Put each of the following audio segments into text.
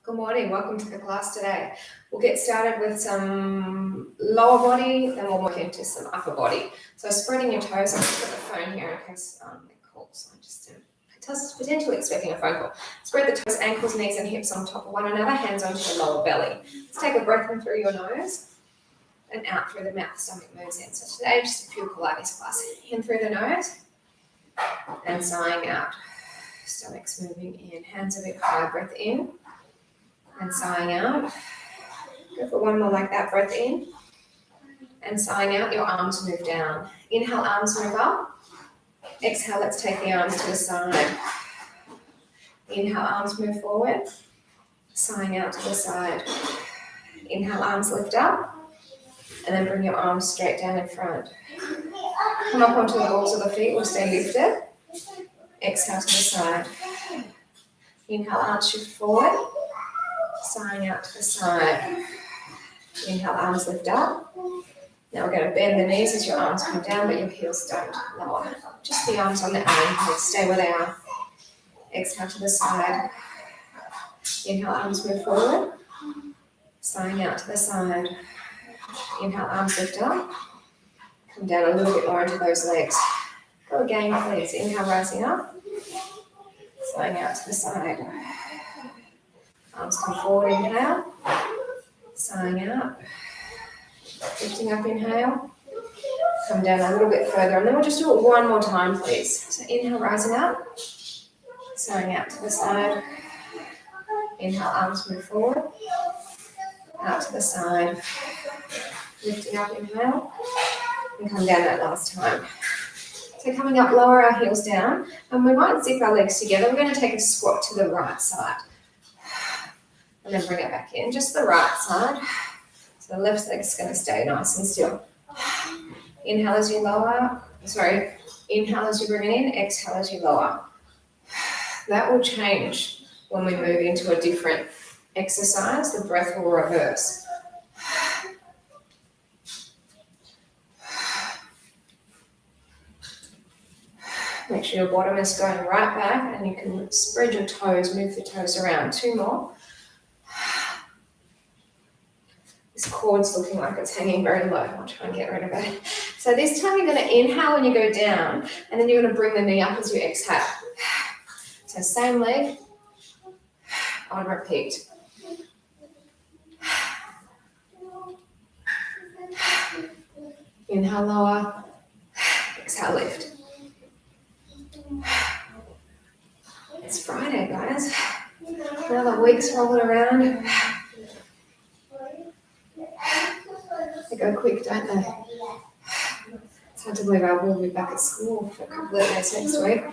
Good morning, welcome to the class today. We'll get started with some lower body, then we'll move into some upper body. So spreading your toes, I'll just put the phone here in case it calls. I just potentially expecting a phone call. Spread the toes, ankles, knees and hips on top of one another, hands onto your lower belly. Let's take a breath in through your nose and out through the mouth, stomach moves in. So today, just a pure Pilates class. In through the nose and sighing out. Stomach's moving in, hands a bit higher, breath in. And sighing out. Go for one more like that, breath in. And sighing out, your arms move down. Inhale, arms move up. Exhale, let's take the arms to the side. Inhale, arms move forward. Sighing out to the side. Inhale, arms lift up. And then bring your arms straight down in front. Come up onto the balls of the feet, we'll stay lifted. Exhale to the side. Inhale, arms shift forward. Sighing out to the side. Inhale, arms lift up. Now we're going to bend the knees as your arms come down, but your heels don't lower. Just the arms on the arm, stay where they are. Exhale to the side. Inhale, arms move forward. Sighing out to the side. Inhale, arms lift up. Come down a little bit more into those legs. Go again, please. Inhale, rising up. Sighing out to the side. Arms come forward, inhale, sighing out, lifting up, inhale, come down a little bit further, and then we'll just do it one more time, please. So inhale, rising up, sighing out to the side, inhale, arms move forward, out to the side, lifting up, inhale, and come down that last time. So coming up, lower our heels down, and we might zip our legs together. We're going to take a squat to the right side. And then bring it back in, just the right side. So the left leg's going to stay nice and still. Inhale as you lower, inhale as you bring it in, exhale as you lower. That will change when we move into a different exercise. The breath will reverse. Make sure your bottom is going right back and you can spread your toes, move the toes around. Two more. This cord's looking like it's hanging very low. I'll try and get rid of it. So this time you're going to inhale when you go down, and then you're going to bring the knee up as you exhale. So same leg, on repeat. Inhale, lower, exhale, lift. It's Friday, guys. Another week's rolling around. They go quick, don't they? It's hard to believe I will be back at school for a couple of days next week.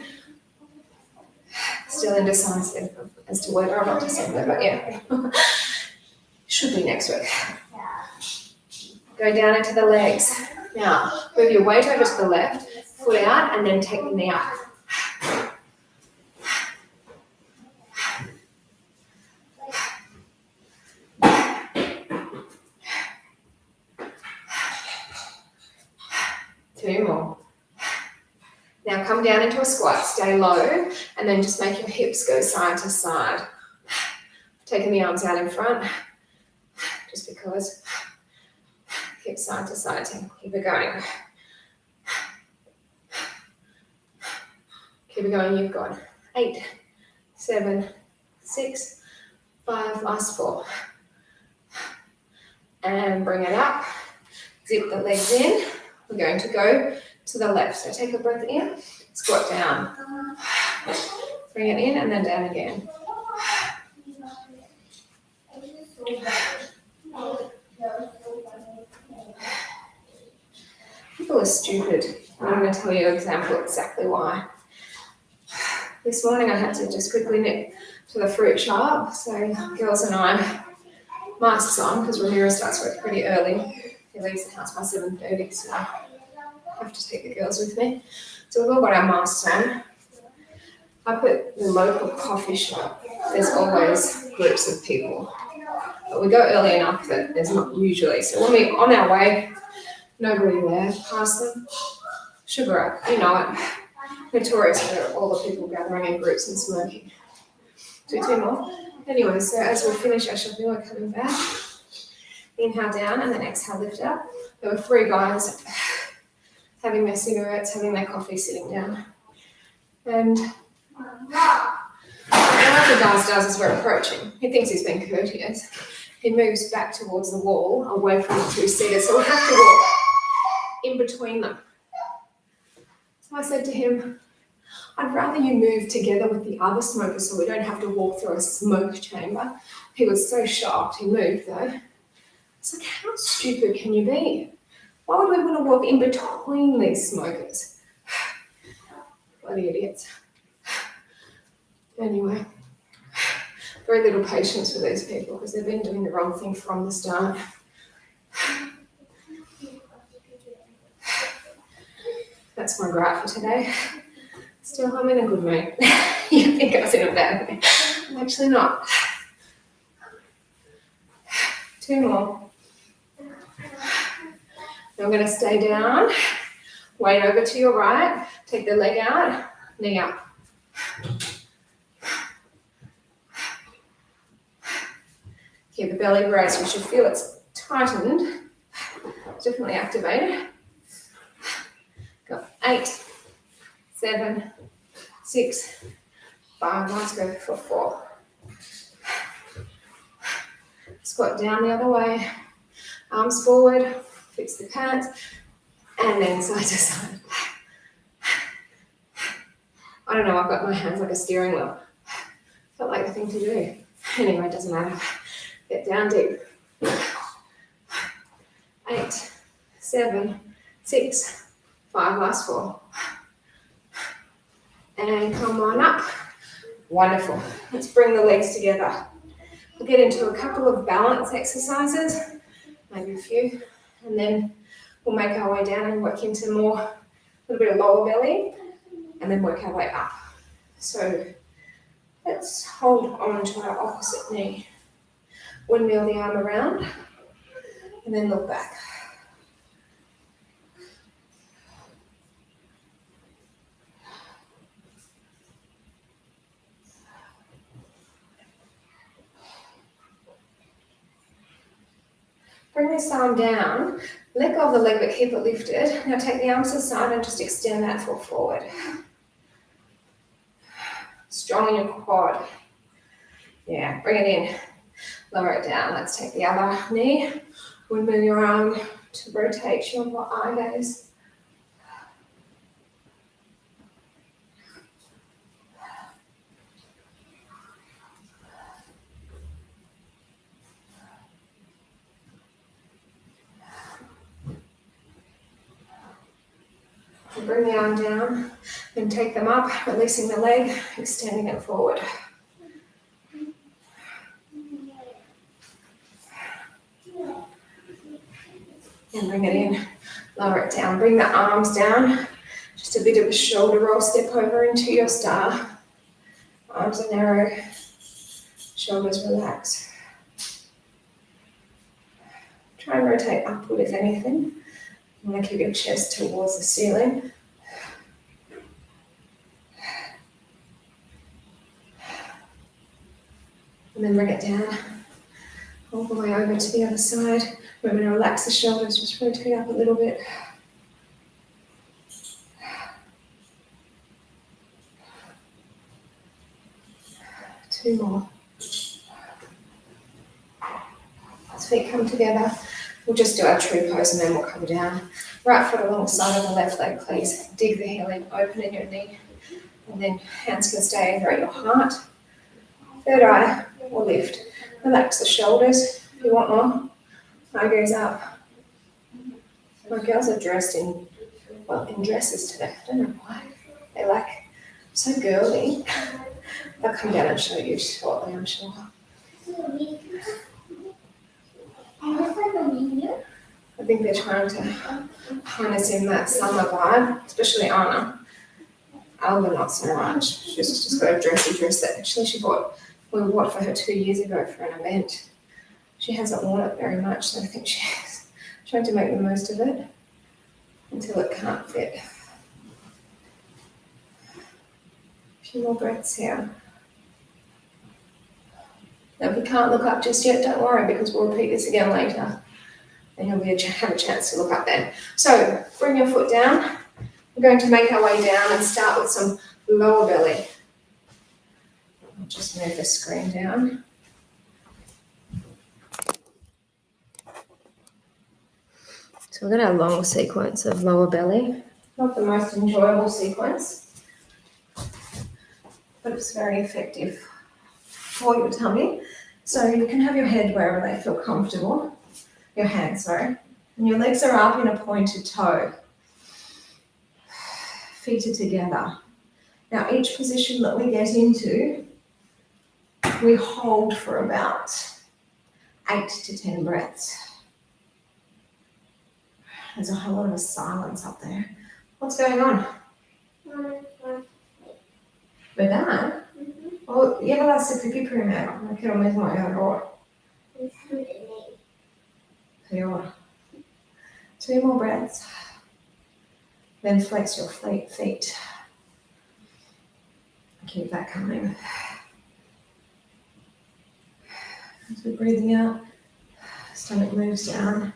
Still indecisive as to whether or not December, but yeah. Should be next week. Go down into the legs. Now, move your weight over to the left, foot out, and then take the knee up. 2 more. Now come down into a squat, stay low, and then just make your hips go side to side. Taking the arms out in front, just because. Hips side to side, keep it going. Keep it going, you've got 8, 7, 6, 5, last 4. And bring it up, zip the legs in. We're going to go to the left. So take a breath in, squat down. Bring it in and then down again. People are stupid. I'm going to tell you an example exactly why. This morning I had to just quickly nip to the fruit shop. So girls and I, masks on because Ramiro starts work pretty early. He leaves the house by 7:30, so I have to take the girls with me. So we've all got our masks on. Up at the local coffee shop, there's always groups of people. But we go early enough that there's not usually. So when we're on our way, nobody there, past them. Sugar Oak, you know it. Notorious for all the people gathering in groups and smoking. Do 2 more. Anyway, so as we finish our shopping, we're coming back. Inhale down and then exhale, lift up. There were 3 guys having their cigarettes, having their coffee, sitting down. And what one of the guys does as we're approaching, he thinks he's being courteous. He moves back towards the wall, away from the 2 seaters, so we have to walk in between them. So I said to him, I'd rather you move together with the other smokers so we don't have to walk through a smoke chamber. He was so shocked. He moved though. It's like, how stupid can you be? Why would we want to walk in between these smokers? Bloody idiots. Anyway, very little patience for these people because they've been doing the wrong thing from the start. That's my gripe for today. Still, I'm in a good mood. You think I was in a bad mood. I'm actually not. 2 more. Now I'm going to stay down, weight over to your right, take the leg out, knee up. Keep the belly raised. You should feel it's tightened. Definitely activated. Got 8, 7, 6, 5. Let's go for 4. Squat down the other way. Arms forward. Fix the pants. And then side to side. I don't know. I've got my hands like a steering wheel. Felt like the thing to do. Anyway, it doesn't matter. Get down deep. 8, 7, 6, 5. Last 4. And come on up. Wonderful. Let's bring the legs together. We'll get into a couple of balance exercises, maybe a few, and then we'll make our way down and work into more, a little bit of lower belly, and then work our way up. So let's hold on to our opposite knee. Windmill the arm around, and then look back. Bring this arm down, let go of the leg but keep it lifted. Now take the arms to the side and just extend that foot forward. Strong in your quad. Yeah, bring it in. Lower it down. Let's take the other knee. Windmill your arm to rotate your eye gaze. Bring the arm down, then take them up, releasing the leg, extending it forward. And bring it in, lower it down. Bring the arms down, just a bit of a shoulder roll, step over into your star. Arms are narrow, shoulders relax. Try and rotate upward if anything. You want to keep your chest towards the ceiling. And then bring it down, all the way over to the other side. We're going to relax the shoulders, just rotate up a little bit. Two more. As feet come together, we'll just do our tree pose and then we'll come down. Right foot alongside of the left leg, please. Dig the heel in, open in your knee. And then hands can stay either at your heart. Third eye or lift. Relax the shoulders if you want more. Eye gaze up. My girls are dressed in dresses today. I don't know why. They're like so girly. They'll come down and show you shortly, I'm sure. I think they're trying to harness in that summer vibe, especially Anna. Alba not so much. She's just got a dressy dress that actually we bought for her 2 years ago for an event. She hasn't worn it very much, so I think she's trying to make the most of it until it can't fit. A few more breaths here. Now, if you can't look up just yet, don't worry, because we'll repeat this again later. And you'll have a chance to look up then. So bring your foot down. We're going to make our way down and start with some lower belly. I'll just move the screen down. So we're going to have a long sequence of lower belly. Not the most enjoyable sequence, but it's very effective for your tummy. So you can have your head wherever they feel comfortable. Your hands, sorry. And your legs are up in a pointed toe. Feet are together. Now each position that we get into, we hold for about 8 to 10 breaths. There's a whole lot of silence up there. What's going on? With that? Oh, jävla se pipi primero. No quiero mismo error. Peor. 2 more breaths. Then flex your feet. Keep that coming. As we're breathing out, stomach moves down.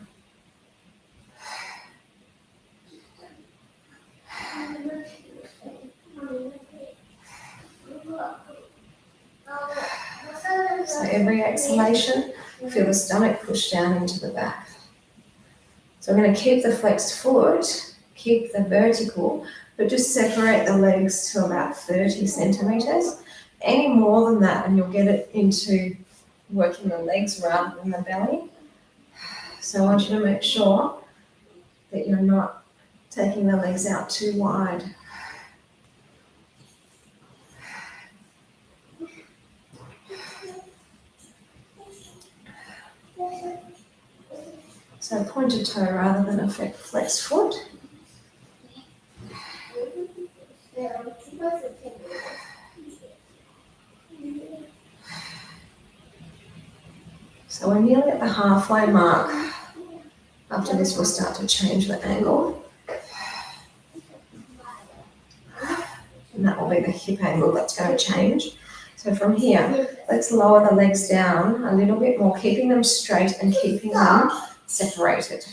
So every exhalation, feel the stomach push down into the back. So we're going to keep the flexed foot, keep the vertical, but just separate the legs to about 30 centimeters. Any more than that and you'll get it into working the legs rather than the belly. So I want you to make sure that you're not taking the legs out too wide. So pointed toe rather than a flexed foot. So we're nearly at the halfway mark. After this, we'll start to change the angle. And that will be the hip angle that's going to change. So from here, let's lower the legs down a little bit more, keeping them straight and keeping them separated.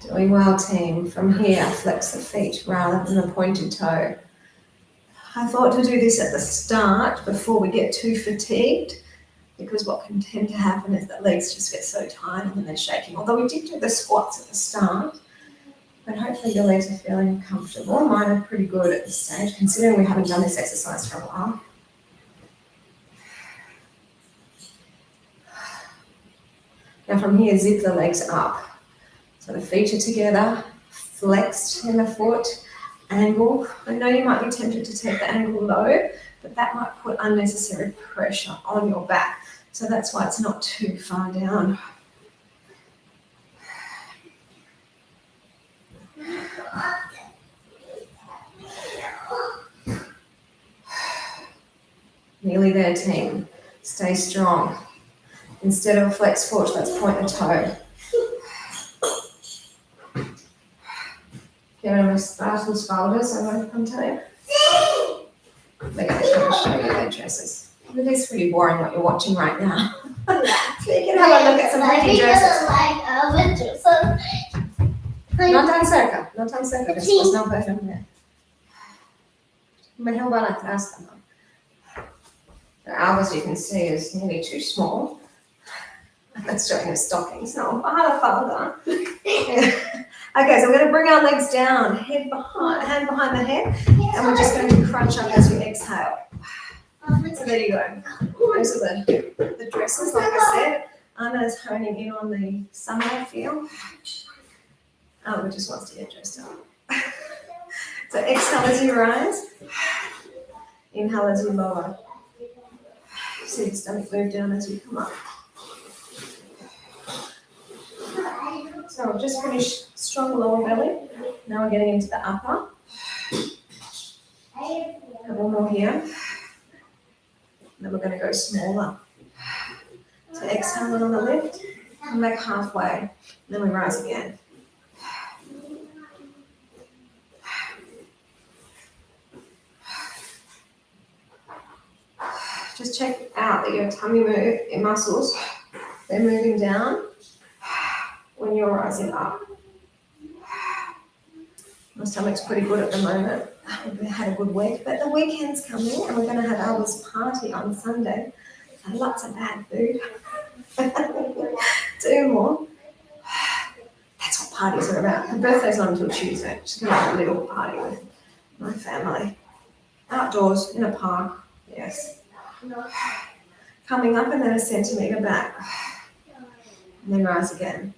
Doing well, team. From here, flex the feet rather than the pointed toe. I thought to do this at the start before we get too fatigued, because what can tend to happen is that legs just get so tired and then they're shaking. Although we did do the squats at the start, but hopefully your legs are feeling comfortable. Mine are pretty good at this stage, considering we haven't done this exercise for a while. Now from here, zip the legs up. So the feet are together, flexed in the foot, angle. I know you might be tempted to take the angle low, but that might put unnecessary pressure on your back. So that's why it's not too far down. Nearly there, team. Stay strong. Instead of a flexed foot, let's point the toe. Quiero mostrar sus faldas a pantalla. They're going to show you their dresses. It is pretty boring what you're watching right now. So you can have a look at some pretty dresses. No tan cerca, después no puedes ver. Mejor van atrás también. The alba, you can see, is nearly too small. That's showing her stockings. No, baja la falda. Okay, so we're going to bring our legs down, hand behind the head, and we're just going to crunch up as we exhale. So there you go. Those are the dresses, like I said. Anna's honing in on the summer feel. Alba just wants to get dressed up. So exhale as you rise. Inhale as you lower. See the stomach move down as you come up. So we've just finished strong lower belly. Now we're getting into the upper. Couple more here. then we're going to go smaller. So exhale on the lift, come back halfway, and then we rise again. Just check out that your tummy your muscles, they're moving down when you're rising up. My stomach's pretty good at the moment. We've had a good week, but the weekend's coming and we're going to have Alba's party on Sunday. So lots of bad food. 2 more. That's what parties are about. Her birthday's not until Tuesday. She's going to have a little party with my family. Outdoors, in a park, yes. Coming up and then a centimetre back. And then rise again.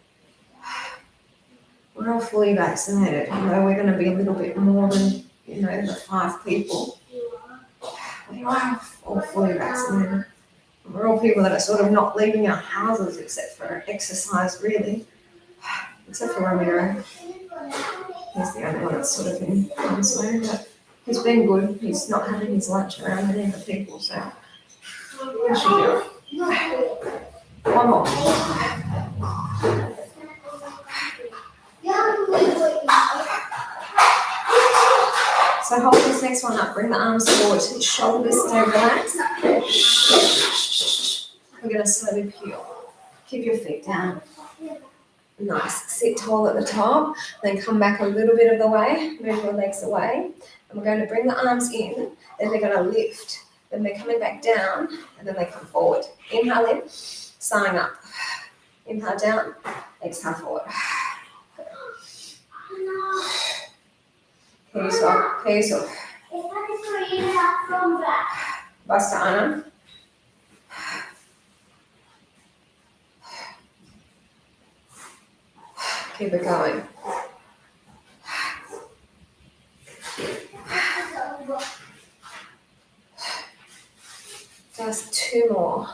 We're all fully vaccinated, although we're going to be a little bit more than, the 5 people. We are all fully vaccinated. We're all people that are sort of not leaving our houses except for exercise, really. Except for Ramiro. He's the only one that's sort of in one zone, but he's been good. He's not having his lunch around any other people, so we should do it. One more. So hold this next one up. Bring the arms forward. Shoulders stay relaxed. We're going to slowly peel. Keep your feet down. Nice. Sit tall at the top. Then come back a little bit of the way. Move your legs away. And we're going to bring the arms in. Then they're going to lift. Then they're coming back down. And then they come forward. Inhale in. Sighing up. Inhale down. Exhale forward. Keesok. Basta Anna. Keep it going. Just 2 more.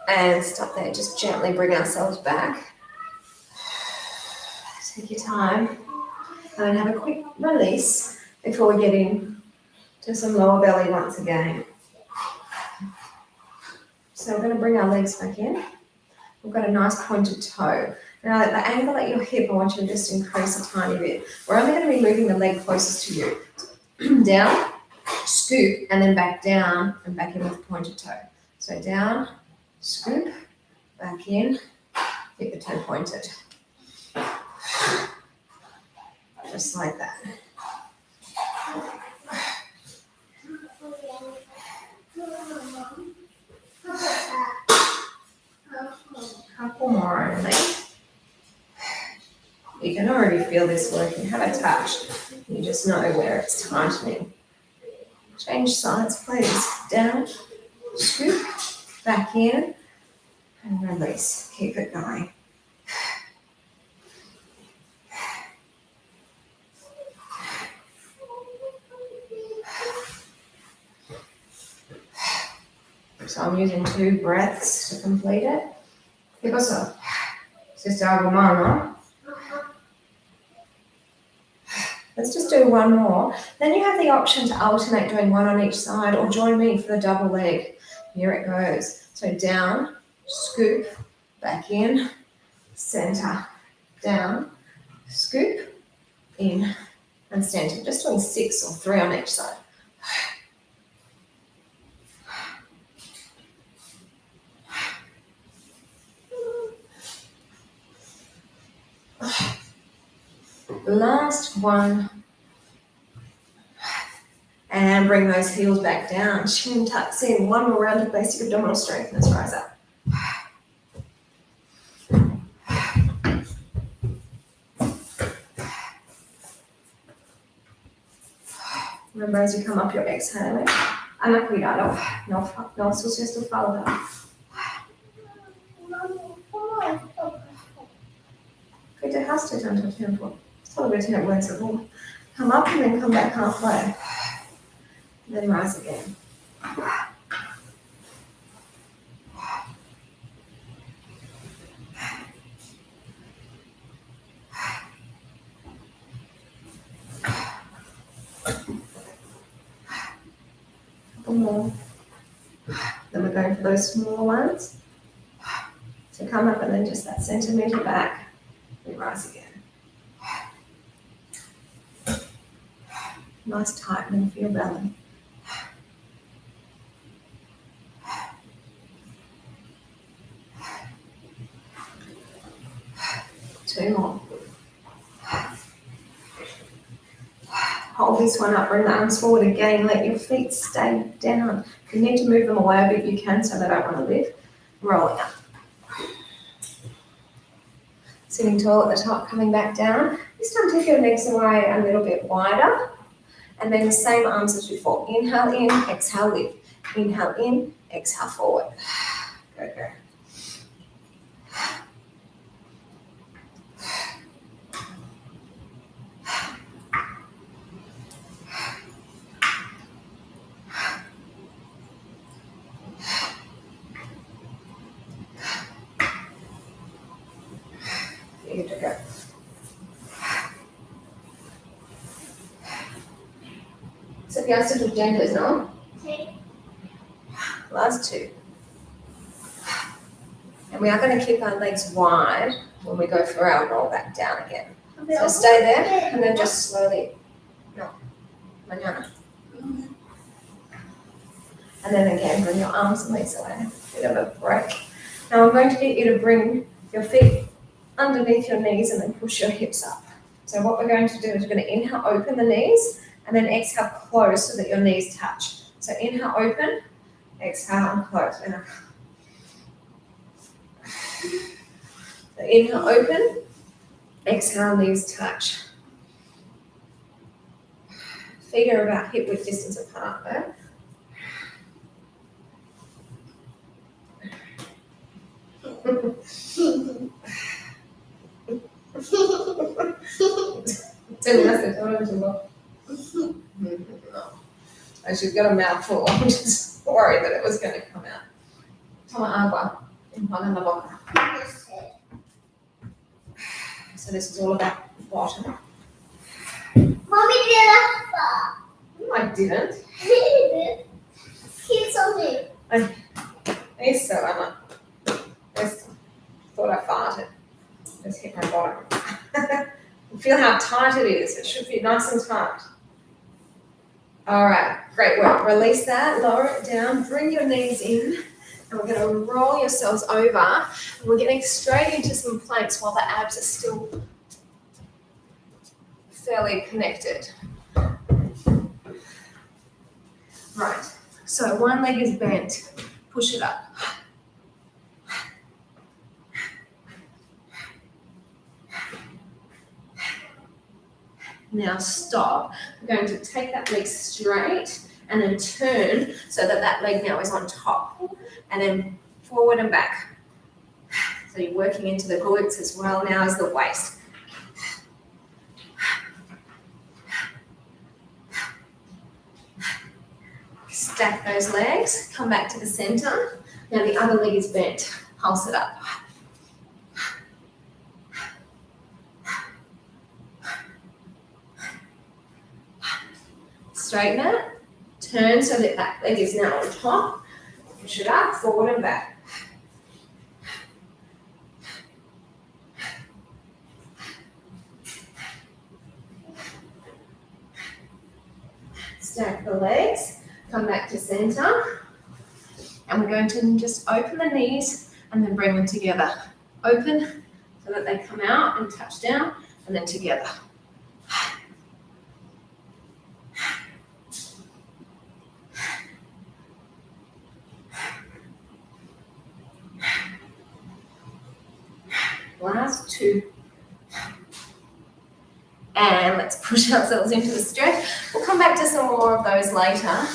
And stop there, just gently bring ourselves back. Take your time. And then have a quick release before we get in to some lower belly once again. So we're going to bring our legs back in. We've got a nice pointed toe. Now at the angle at your hip, I want you to just increase a tiny bit. We're only going to be moving the leg closest to you. Down, scoop, and then back down and back in with the pointed toe. So down, scoop, back in, keep the toe pointed. Just like that. Couple more only. You can already feel this working. Have a touch. You just know where it's tightening. Change sides, please. Down, scoop, back in, and release. Keep it going. So I'm using 2 breaths to complete it. ¿Qué pasó? ¿Se está algo mal, no? Let's just do 1 more. Then you have the option to alternate doing 1 on each side or join me for the double leg. Here it goes. So down, scoop, back in, center, down, scoop, in, and center. Just doing 6 or 3 on each side. Last one. And bring those heels back down. Chin tucks in. 1 more round of basic abdominal strength. Let's rise up. Remember, as you come up, you're exhaling. Ana, cuidado. No ensucies tu falda. ¿Qué dejaste tanto tiempo? Solo tiene buen sabor. Come up and then come back halfway. And then rise again. couple more. Then we're going for those smaller ones. So come up and then just that centimetre back. We rise again. Nice tightening for your belly. 2 more. Hold this one up, bring the arms forward again, let your feet stay down. If you need to move them away a bit, you can, so they don't want to lift. Rolling up. Sitting tall at the top, coming back down. This time take your legs away a little bit wider. And then the same arms as before. Inhale in, exhale lift. Inhale in, exhale forward. Go, go. Good to go. So if you have to do gently, no? Okay. Last 2. And we are going to keep our legs wide when we go for our roll back down again. So stay there and then just slowly, no, mañana. And then again, bring your arms and legs away. Bit of a break. Now I'm going to get you to bring your feet underneath your knees and then push your hips up. So what we're going to do is we're going to inhale, open the knees, and then exhale, close so that your knees touch. So inhale, open, exhale, and close. So inhale, open, exhale, knees touch. Feet are about hip width distance apart there. And she's got a mouthful. I'm just worried that it was going to come out. Toma agua. En la boca. So this is all about bottom. Mommy did that. No, I didn't. Here's something. He's so Emma. Thought I farted. Just hit my bottom. Feel how tight it is. It should be nice and tight. All right, great work. Release that, lower it down, bring your knees in, and we're going to roll yourselves over. And we're getting straight into some planks while the abs are still fairly connected. Right, so one leg is bent. Push it up. Now stop. We're going to take that leg straight and then turn so that that leg now is on top. And then forward and back. So you're working into the glutes as well now as the waist. Stack those legs. Come back to the center. Now the other leg is bent. Pulse it up. Straighten it, turn so that that leg is now on top, push it up, forward and back. Stack the legs, come back to center, and we're going to just open the knees and then bring them together. Open so that they come out and touch down, and then together. Last 2. And let's push ourselves into the stretch. We'll come back to some more of those later.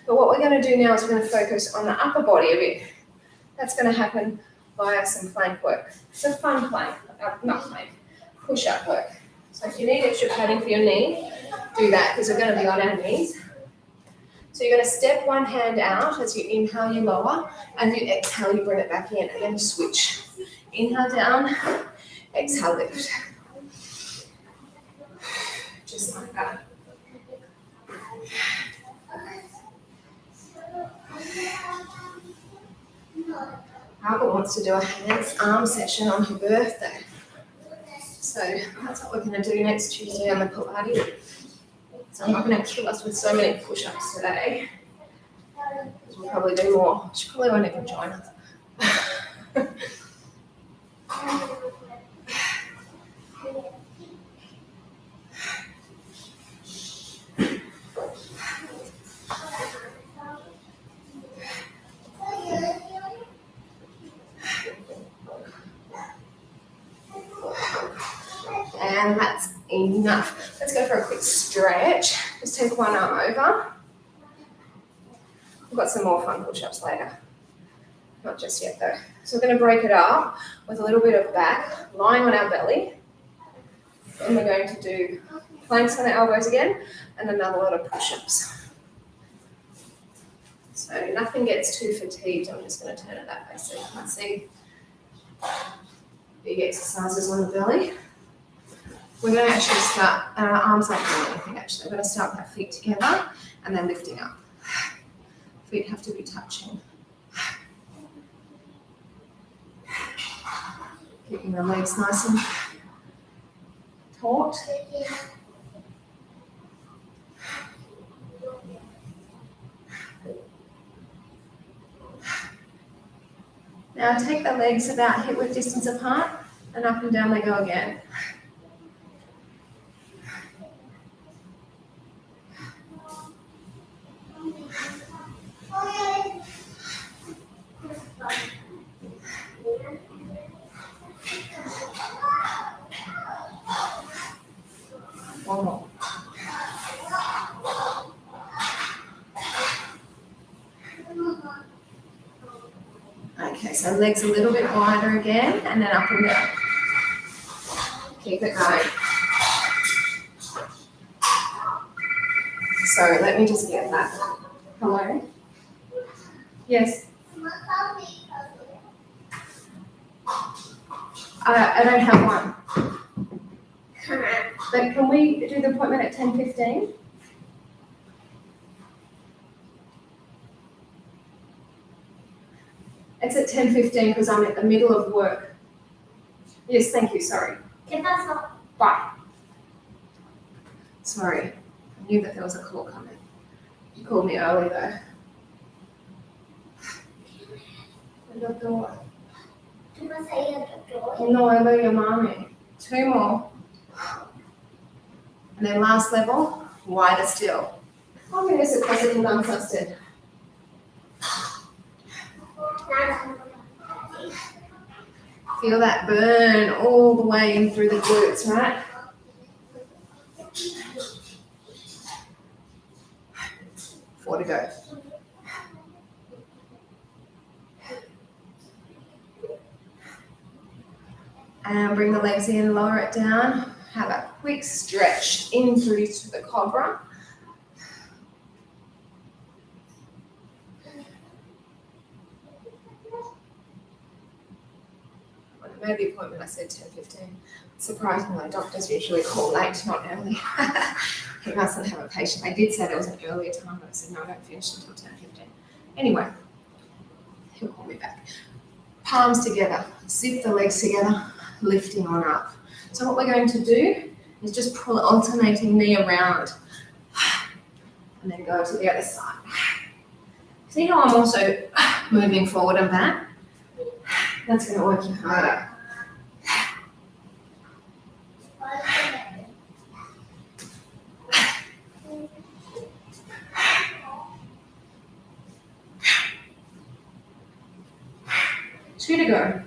But what we're going to do now is we're going to focus on the upper body a bit. That's going to happen via some plank work. So fun plank, not plank, push-up work. So if you need extra padding for your knee, do that because we're going to be on our knees. So you're going to step one hand out as you inhale, you lower, and you exhale, you bring it back in, and then switch. Inhale down, exhale lift. Just like that. Albert wants to do a hands-arm session on her birthday. So that's what we're going to do next Tuesday on the Pilates. So I'm not going to kill us with so many push-ups today. We'll probably do more. She probably won't even join us. And that's enough. Let's go for a quick stretch. Just take one arm over. We've got some more fun push-ups later. Not just yet though. So we're going to break it up with a little bit of back, lying on our belly. And we're going to do planks on the elbows again, and another lot of push-ups. So nothing gets too fatigued. I'm just going to turn it that way so you can see big exercises on the belly. We're going to actually start, our arms aren't doing anything actually. We're going to start with our feet together and then lifting up. Feet have to be touching. Keeping the legs nice and taut. Now take the legs about hip width distance apart and up and down they go again. One more. Okay, so legs a little bit wider again, and then up and down. Keep it going. So let me just get that. Hello? Yes? I don't have one. But can we do the appointment at 10:15? It's at 10:15 because I'm at the middle of work. Yes, thank you, sorry. Bye. Sorry, I knew that there was a call coming. You called me early though. No, I know your mommy. Two more. And then last level, wider still. Oh goodness, it wasn't even untrusted. Feel that burn all the way in through the glutes, right? 4 to go. And bring the legs in, lower it down. Have a quick stretch in through to the cobra. When I made the appointment, I said 10:15. Surprisingly, doctors usually call late, not early. He mustn't have a patient. I did say there was an earlier time, but I said, no, I don't finish until 10:15. Anyway, he'll call me back. Palms together, zip the legs together, lifting on up. So what we're going to do is just pull alternating knee around and then go to the other side. See how I'm also moving forward and back? That's going to work you harder. Two to go.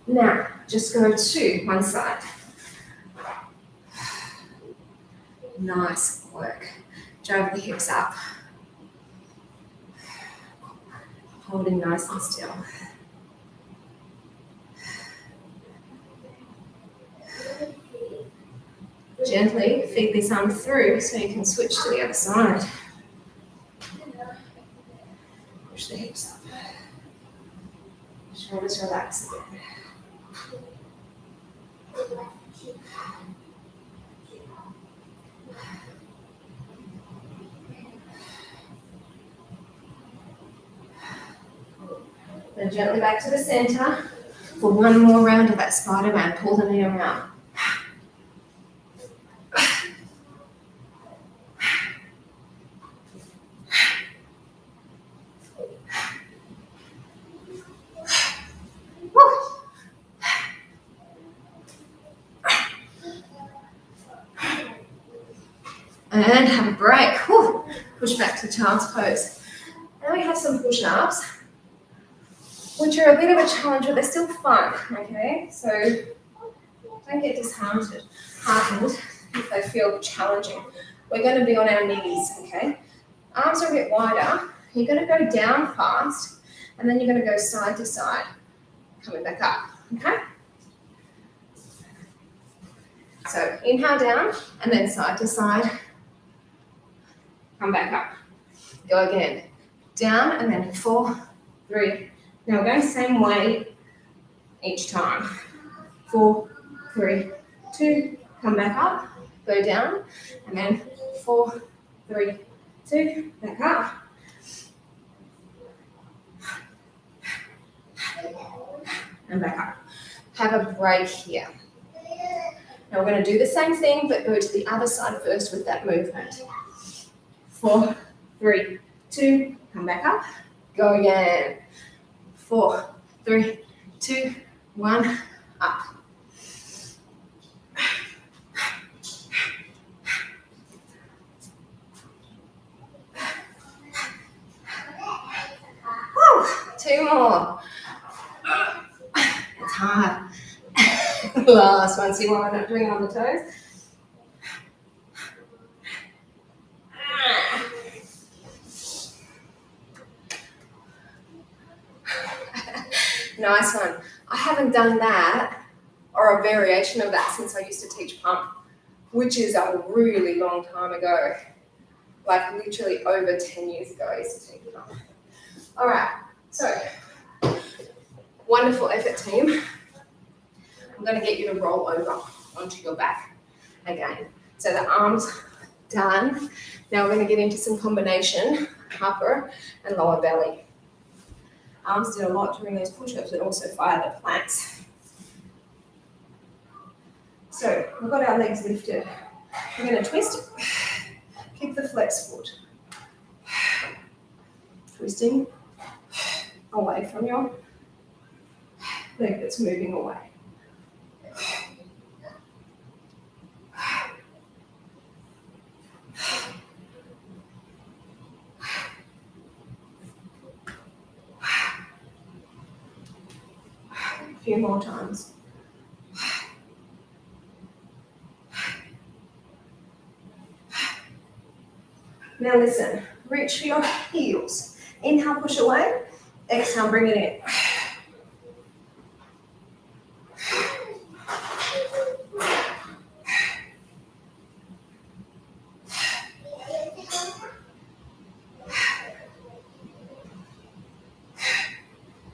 Now, just go to one side. Nice work. Drive the hips up. Holding nice and still. Gently feed this arm through so you can switch to the other side. Push the hips up. Shoulders relax again. And gently back to the center for one more round of that Spider-Man. Pull the knee around. And have a break. Whew. Push back to child's pose. Now we have some push-ups, which are a bit of a challenge, but they're still fun, okay? So don't get disheartened if they feel challenging. We're going to be on our knees, okay? Arms are a bit wider. You're going to go down fast, and then you're going to go side to side, coming back up, okay? So inhale down, and then side to side, come back up. Go again. Down, and then 4, 3. Now we're going same way each time. 4, 3, 2, come back up, go down, and then 4, 3, 2, back up. And back up. Have a break here. Now we're going to do the same thing, but go to the other side first with that movement. 4, 3, 2, come back up, go again. 4, 3, 2, 1, up. Woo, 2 more. It's hard. Last one, see why we're not doing it on the toes? Nice one. I haven't done that or a variation of that since I used to teach pump, which is a really long time ago. Like literally over 10 years ago I used to teach pump. All right, so wonderful effort, team. I'm going to get you to roll over onto your back again. So the arms done. Now we're going to get into some combination, upper and lower belly. Arms did a lot during those push-ups, but also fire the planks. So we've got our legs lifted. We're going to twist, keep the flex foot. Twisting away from your leg that's moving away. A few more times. Now listen, reach for your heels. Inhale, push away. Exhale, bring it in.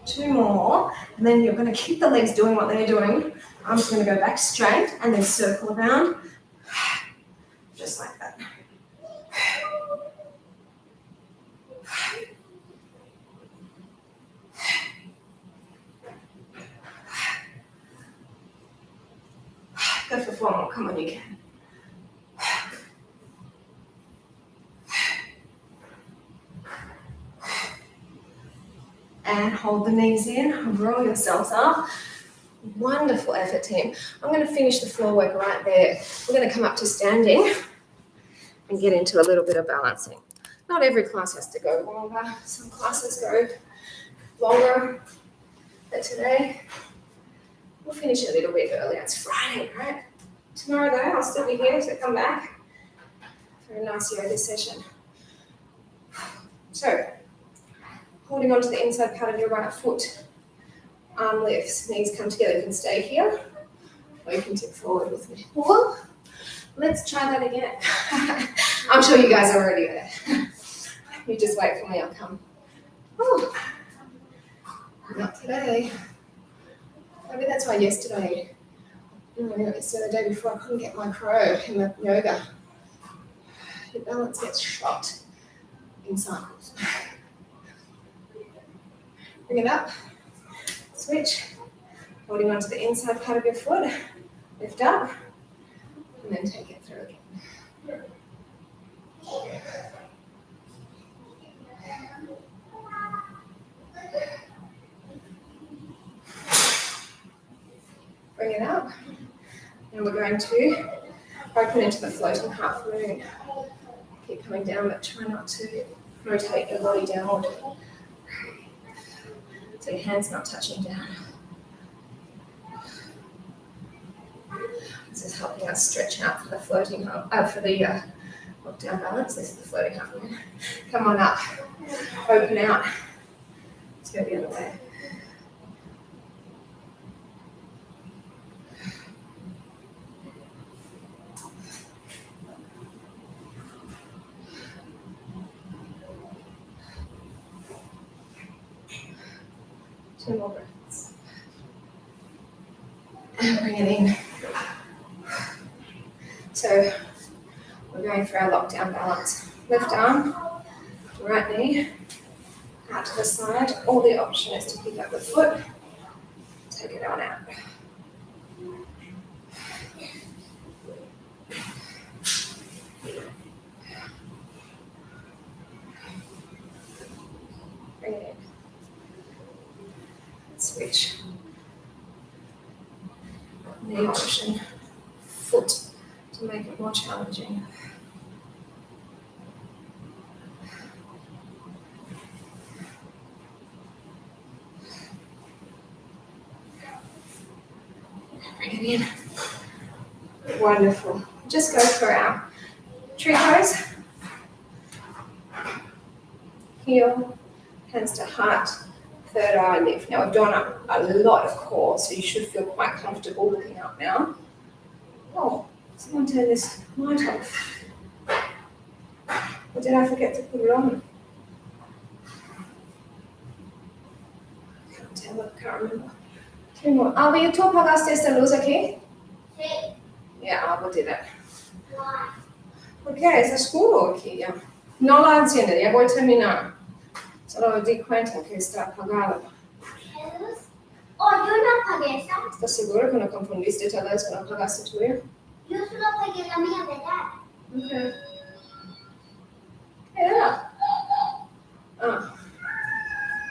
Two more, and then you're going to keep the legs doing what they're doing. I'm just going to go back straight and then circle around, just like that. Go for 4 more, come on, you can. And hold the knees in, roll yourselves up. Wonderful effort, team. I'm going to finish the floor work right there. We're going to come up to standing and get into a little bit of balancing. Not every class has to go longer. Some classes go longer, but today we'll finish a little bit earlier. It's Friday, right? Tomorrow though, I'll still be here, so come back for a nice yoga session. So, holding onto the inside part of your right foot. Arm lifts, knees come together. You can stay here, or you can tip forward with me. Well, let's try that again. I'm sure you guys are already there. You just wait for me, I'll come. Oh, not today. Maybe that's why yesterday, the day before, I couldn't get my crow in the yoga. Your balance gets shot in cycles. Bring it up. Switch. Holding onto the inside part of your foot. Lift up. And then take it through again. Bring it up. And we're going to open into the floating half moon. Keep coming down, but try not to rotate your body downward. So your hands not touching down. This is helping us stretch out for the floating for the lockdown balance. This is the floating half moon. Come on up. Open out. Let's go the other way. Two more breaths. And bring it in. So we're going for our lockdown balance. Left arm, right knee, out to the side. Or the option is to pick up the foot, take it on out. Bring it in. Switch. Knee option, foot to make it more challenging. Bring it in. Wonderful. Just go for our tree pose. Heel, hands to heart. Third eye lift. Now we've done a lot of core, so you should feel quite comfortable looking up now. Oh, someone turn this light off. Or did I forget to put it on? Can't tell, I can't remember. Two more. Will tu apagaste esta luz aquí? Sí. Yeah, Alba did it. Ok, es oscuro aquí ya. No la enciende, ya voy a terminar. Solo me di cuenta que está apagado. Oh, yo no apagué esa. ¿Estás seguro que no confundiste tal vez que no apagaste tuya? Yo solo apagué la mía, ¿verdad? Okay. Yeah.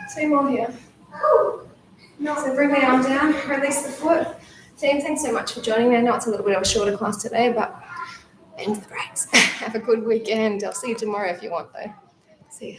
Same more here. No. So bring the arm down, release the foot. Team, thanks so much for joining me. I know it's a little bit of a shorter class today, but end the breaks. Have a good weekend. I'll see you tomorrow if you want though. See you.